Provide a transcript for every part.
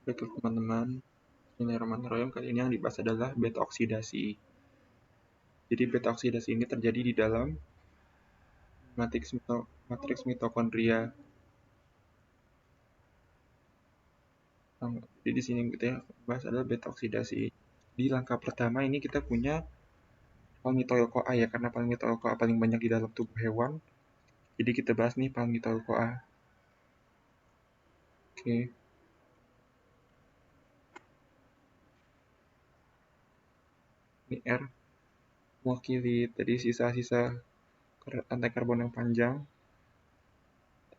Baiklah teman-teman, Bismillahirrahmanirrahim. Kali ini yang dibahas adalah beta oksidasi. Jadi beta oksidasi ini terjadi di dalam matriks mitokondria. Jadi di sini kita bahas adalah beta oksidasi. Di langkah pertama ini kita punya palmitoyl-CoA ya, karena palmitoyl-CoA paling banyak di dalam tubuh hewan. Jadi kita bahas nih palmitoyl-CoA. Oke. Ini R mewakili tadi sisa-sisa rantai karbon yang panjang,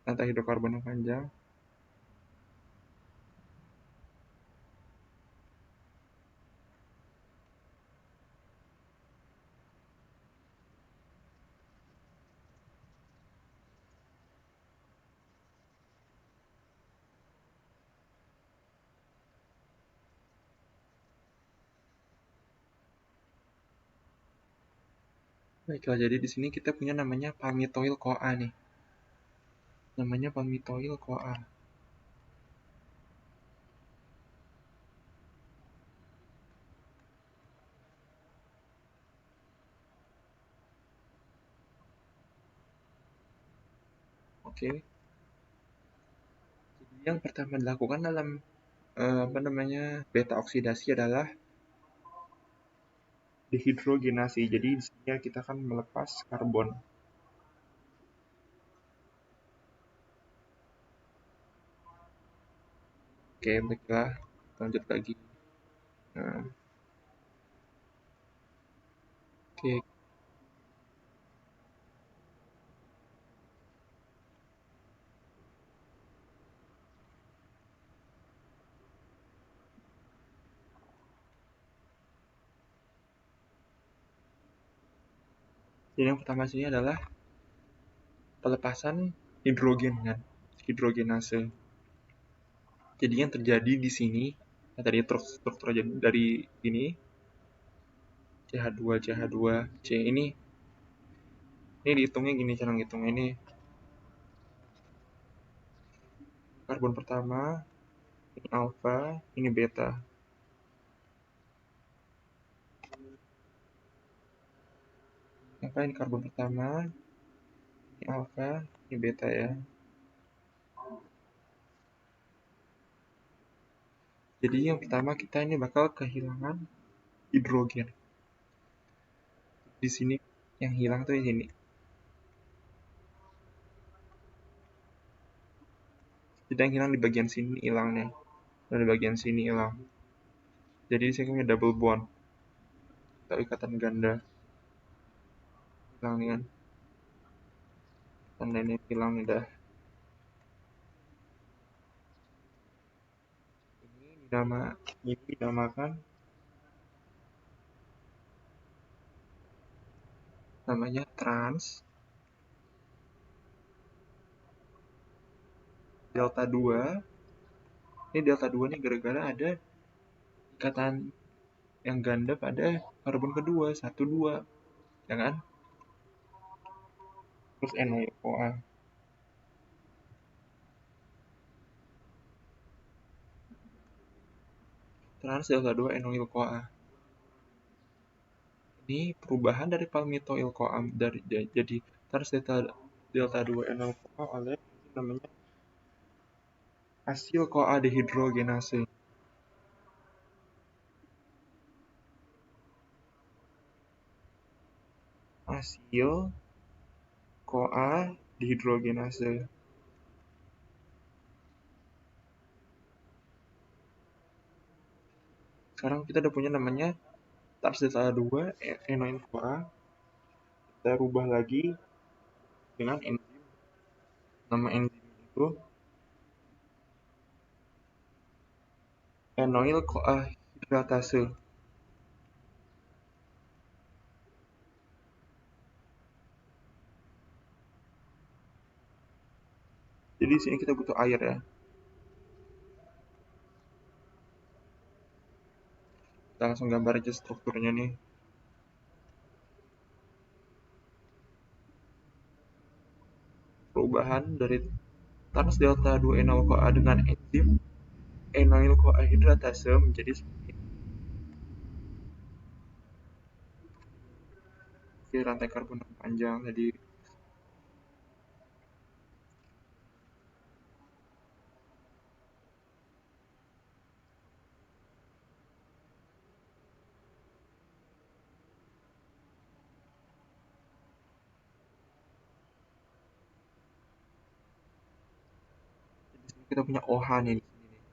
rantai hidrokarbon yang panjang. Baiklah, jadi di sini kita punya namanya palmitoyl-CoA nih. Namanya palmitoyl-CoA. Oke. Jadi yang pertama dilakukan dalam beta oksidasi adalah dehidrogenasi. Jadi di sini kita akan melepas karbon. Oke, baiklah. Lanjut lagi. Nah, oke. Jadi yang pertama sini adalah pelepasan hidrogen kan, hidrogenase. Jadi yang terjadi di sini, tadi struktur dari ini CH2 CH2 C ini dihitungnya gini, cara ngitungnya ini karbon pertama, ini alfa, ini beta. Maka ini karbon pertama, ini alfa, ini beta ya. Jadi yang pertama kita ini bakal kehilangan hidrogen. Di sini yang hilang tuh di sini. Jadi yang hilang di bagian sini hilang nih. Dan di bagian sini hilang. Jadi di sini punya double bond. Atau ikatan ganda. Hilang nih kan. Tanda ini hilang nih dah. Ini dinamakan namanya trans delta 2. Ini delta 2 nih gara-gara ada ikatan yang ganda pada karbon kedua 1 2, ya kan? Terus NO-OA. Trans delta 2 NO-CoA. Ini perubahan dari palmitoyl-CoA jadi trans delta 2 NO-CoA oleh namanya asil CoA dehidrogenase. Asil CoA dehidrogenase. Sekarang kita udah punya namanya trans delta 2 NO-CoA. Kita rubah lagi dengan enzim. Nama enzim itu enoyl CoA hidratase. Jadi di sini kita butuh air ya. Kita langsung gambar aja strukturnya nih. Perubahan dari trans delta 2 NO-CoA dengan enzim Enanyl CoA hidratase menjadi rantai karbon yang panjang. Jadi kita punya OH nih di sini nih.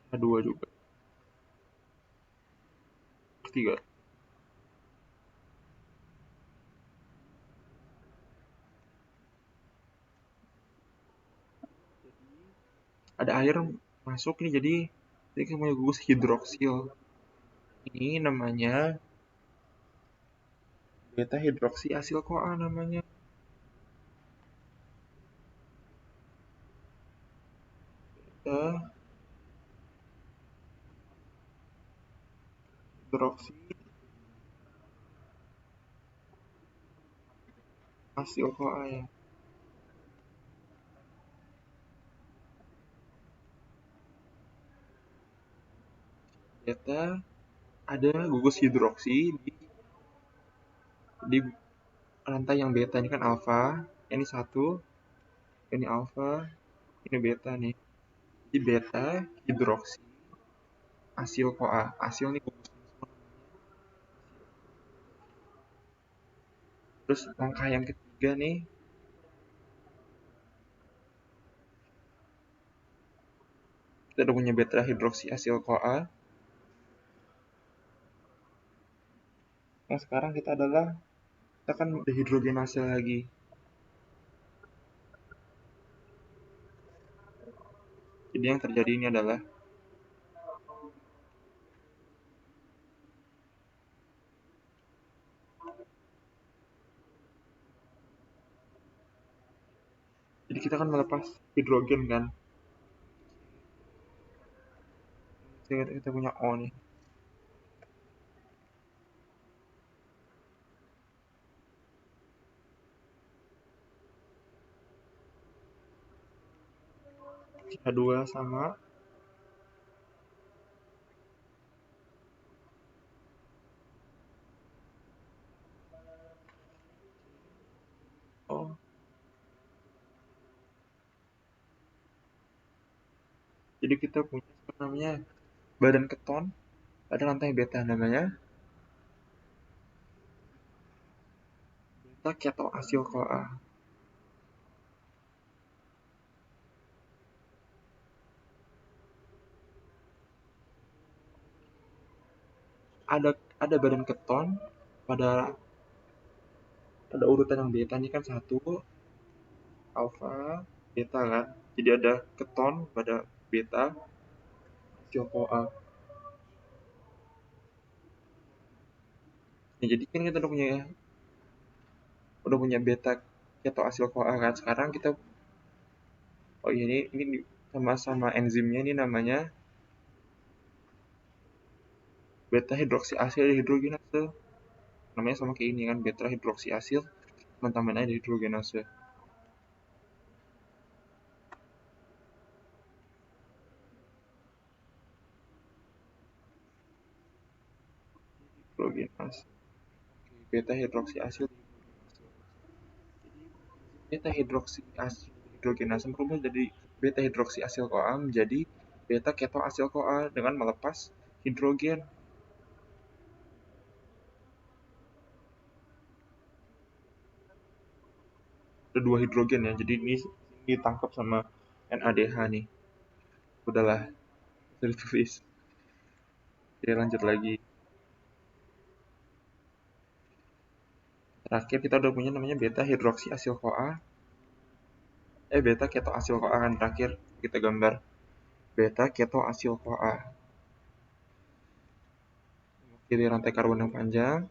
H2 juga. Ketiga. Ada air masuk nih, jadi kita punya gugus hidroksil. Ini namanya beta hidroksi asil CoA namanya. Beta hidroksi asil CoA ya. Beta ada gugus hidroksi di rantai yang beta. Ini kan alfa, ini satu, ini alfa, ini beta nih. Jadi beta hidroksi asil CoA. Asil nih gugus. Terus langkah yang ketiga nih, kita udah punya beta hidroksi asil CoA. Nah sekarang kita kan dehidrogenase lagi. Jadi yang terjadi ini adalah jadi kita kan melepas hidrogen kan. Kita punya O nih. H2 sama O. Jadi kita punya namanya badan keton, ada lantai beta namanya beta ketoasil CoA. Ada badan keton pada urutan yang beta ini kan satu, alfa, beta kan. Jadi ada keton pada beta asil CoA. Nah, jadi kan kita udah punya beta ketoasil CoA kan. Sekarang kita ini sama-sama enzimnya ini namanya beta hidroksi asil dehidrogenase. Namanya sama kayak ini kan, beta hidroksi asil, teman-teman aja dehidrogenase. Hidrogenase. Beta hidroksi asil dehidrogenase. Beta hidroksi asil dehidrogenase berubah dari beta hidroksi asil CoA menjadi beta keto asil CoA dengan melepas hidrogen. Ada dua hidrogen ya, jadi ini ditangkap sama NADH nih. Udahlah, sudah ditulis. Oke, lanjut lagi. Terakhir kita udah punya namanya beta hidroksi asil CoA. Beta keto asil CoA kan terakhir kita gambar. Beta keto asil CoA. Kiri rantai karbon yang panjang.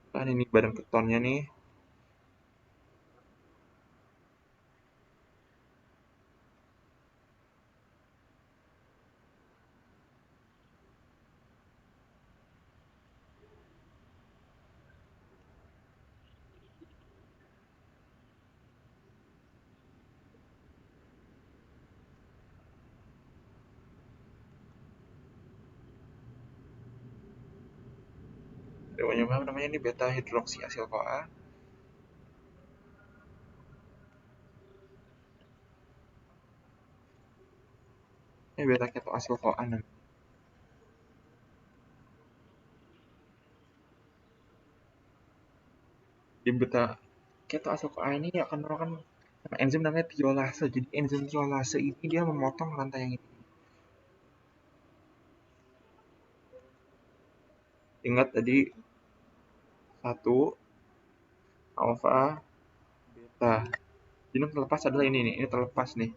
Kan ini badan ketonnya nih. namanya ini beta hidroksi asil CoA. Ini beta keto asil CoA namanya. Di beta keto asil CoA ini akan melakukan enzim namanya tiolase. Jadi enzim tiolase ini dia memotong rantai yang ini. Ingat tadi 1 alfa beta. Jadi yang terlepas adalah ini nih, ini terlepas nih.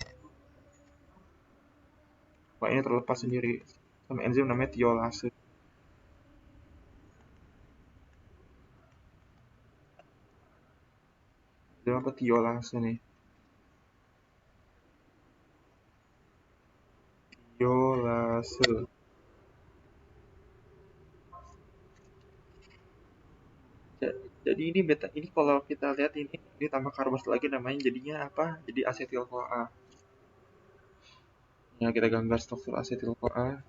Wah, ini terlepas sendiri sama enzim namanya tiolase. Dia apa tiolase nih? Tiolase. Jadi ini beta ini kalau kita lihat ini tambah karbon lagi namanya jadinya apa? Jadi asetil CoA. Ya, kita gambar struktur asetil CoA.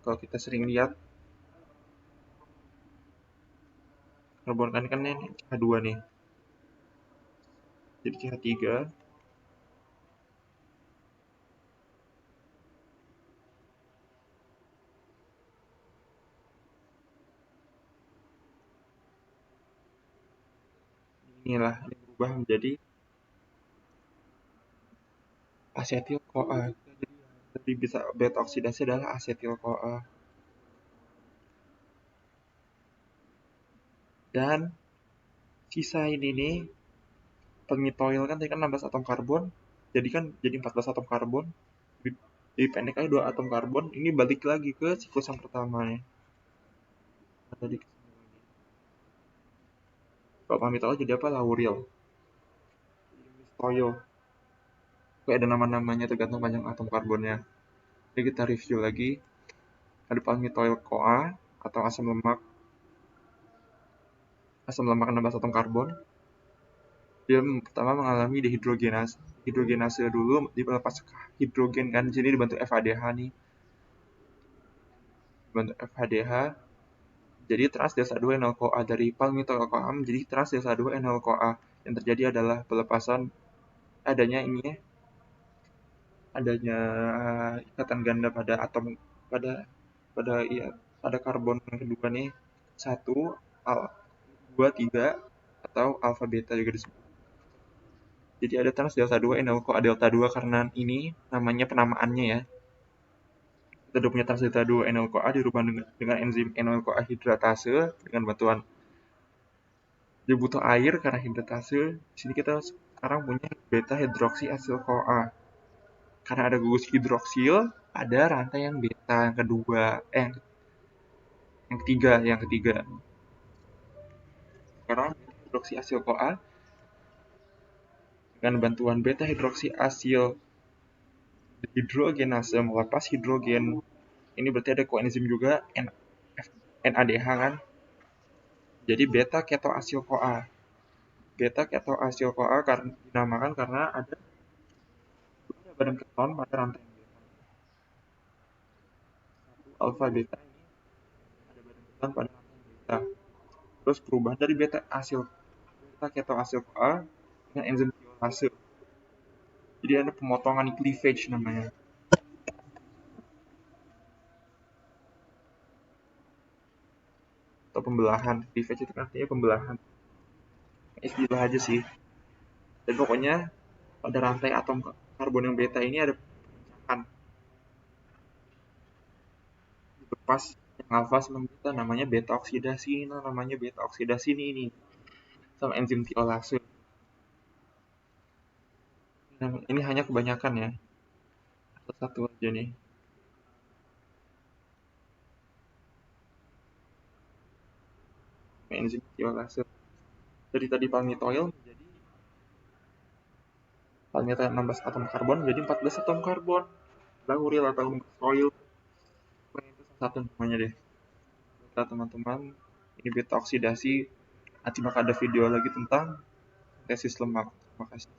Kalau kita sering lihat karbon kan ini CH2 nih. Jadi CH3. Inilah ini berubah menjadi asetil CoA. Jadi bisa beta oksidasi adalah asetil CoA. Dan sisa ini nih penitoil kan tadi kan 16 atom karbon, jadi 14 atom karbon. Jadi pendek aja 2 atom karbon, ini balik lagi ke siklus yang pertama nih. Tadi kalau penitoil jadi apa? Lauril. Toyo. Kayak ada nama-namanya tergantung panjang atom karbonnya. Jadi kita review lagi. Ada palmitoyl CoA atau asam lemak 16 atom karbon. Dia pertama mengalami dehidrogenase. Hidrogenase dulu dilepas hidrogen kan, di sini dibantu FADH nih. Dibantu FADH. Jadi trans delta 2 NL CoA dari palmitoyl CoA menjadi trans delta 2 NL CoA. Yang terjadi adalah pelepasan adanya ikatan ganda pada atom pada pada karbon yang kedua nih 1 al 2 3 atau alfa beta juga disebut. Jadi ada trans delta 2 NL CoA delta 2 karena ini namanya penamaannya ya. Kita udah punya trans delta 2 NL CoA dirubah dengan enzim NL CoA hidratase dengan bantuan dia butuh air karena hidratase. Di sini kita sekarang punya beta hidroksi asil CoA. Karena ada gugus hidroksil, ada rantai yang beta yang kedua, yang ketiga. Sekarang hidroksi asil CoA dengan bantuan beta hidroksi asil hidrogenase melepas hidrogen. Ini berarti ada koenzim juga NADH kan. Jadi beta keto asil CoA. Beta keto asil CoA dinamakan karena ada badan keton pada rantai beta. Satu alfa beta ini ada badan keton pada rantai beta. Terus perubahan dari beta keto asil CoA dengan enzim tiolase. Jadi ada pemotongan cleavage namanya. Atau pembelahan. Cleavage itu artinya pembelahan. Istilah aja sih. Dan pokoknya pada rantai atom karbon yang beta ini ada pengencakan. Dilepas yang alfa sama beta namanya beta oksidasi. Nah, namanya beta oksidasi ini sama enzim tiolase. Nah, ini hanya kebanyakan ya. Satu aja nih. Enzim tiolase. Dari tadi palmitoyl menjadi palmitoyl 16 atom karbon menjadi 14 atom karbon. Lauril atau soil. Itu satu namanya deh. Kita teman-teman, ini beta oksidasi. Nanti bakal ada video lagi tentang tesis lemak. Terima kasih.